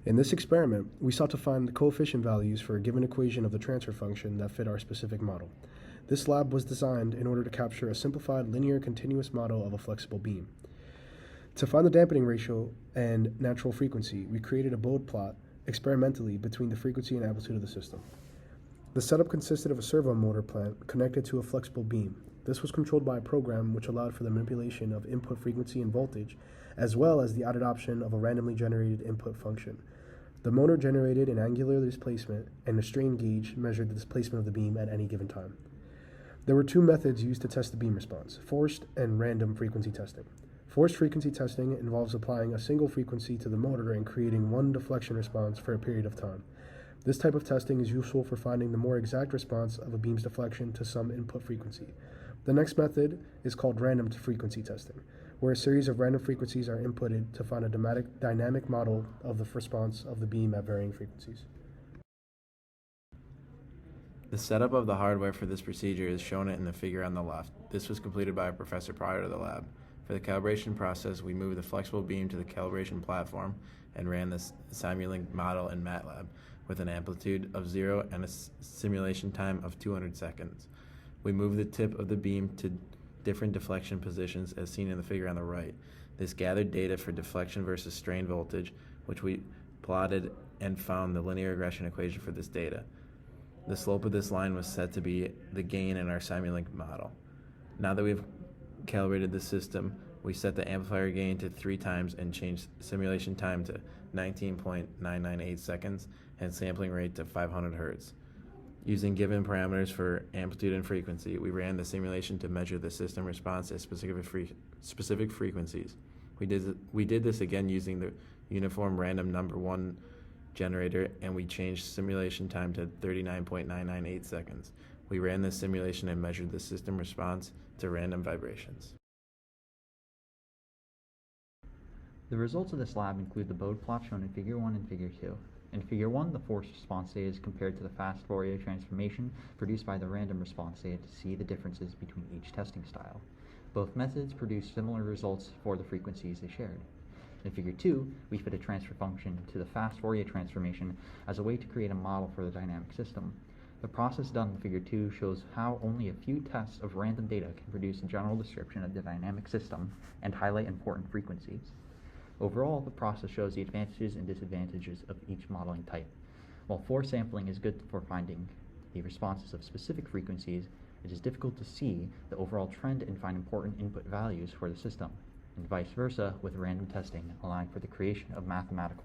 In this experiment, we sought to find the coefficient values for a given equation of the transfer function that fit our specific model. This lab was designed in order to capture a simplified linear continuous model of a flexible beam. To find the dampening ratio and natural frequency, we created a bode plot experimentally between the frequency and amplitude of the system. The setup consisted of a servo motor plant connected to a flexible beam. This was controlled by a program which allowed for the manipulation of input frequency and voltage, as well as the added option of a randomly generated input function. The motor generated an angular displacement, and a strain gauge measured the displacement of the beam at any given time. There were two methods used to test the beam response: forced and random frequency testing. Forced frequency testing involves applying a single frequency to the motor and creating one deflection response for a period of time. This type of testing is useful for finding the more exact response of a beam's deflection to some input frequency. The next method is called random frequency testing, where a series of random frequencies are inputted to find a dynamic model of the response of the beam at varying frequencies. The setup of the hardware for this procedure is shown in the figure on the left. This was completed by a professor prior to the lab. For the calibration process, we moved the flexible beam to the calibration platform and ran the Simulink model in MATLAB with an amplitude of 0 and a simulation time of 200 seconds. We moved the tip of the beam to different deflection positions as seen in the figure on the right. This gathered data for deflection versus strain voltage, which we plotted and found the linear regression equation for this data. The slope of this line was set to be the gain in our Simulink model. Now that we've calibrated the system, we set the amplifier gain to 3 times and changed simulation time to 19.998 seconds and sampling rate to 500 Hz. Using given parameters for amplitude and frequency, we ran the simulation to measure the system response at specific frequencies. We did this again using the uniform random number 1 generator, and we changed simulation time to 39.998 seconds. We ran this simulation and measured the system response to random vibrations. The results of this lab include the bode plot shown in Figure 1 and Figure 2. In Figure 1, the forced response data is compared to the fast Fourier transformation produced by the random response data to see the differences between each testing style. Both methods produce similar results for the frequencies they shared. In Figure 2, we fit a transfer function to the fast Fourier transformation as a way to create a model for the dynamic system. The process done in Figure 2 shows how only a few tests of random data can produce a general description of the dynamic system and highlight important frequencies. Overall, the process shows the advantages and disadvantages of each modeling type. While force sampling is good for finding the responses of specific frequencies, it is difficult to see the overall trend and find important input values for the system, and vice versa with random testing, allowing for the creation of mathematical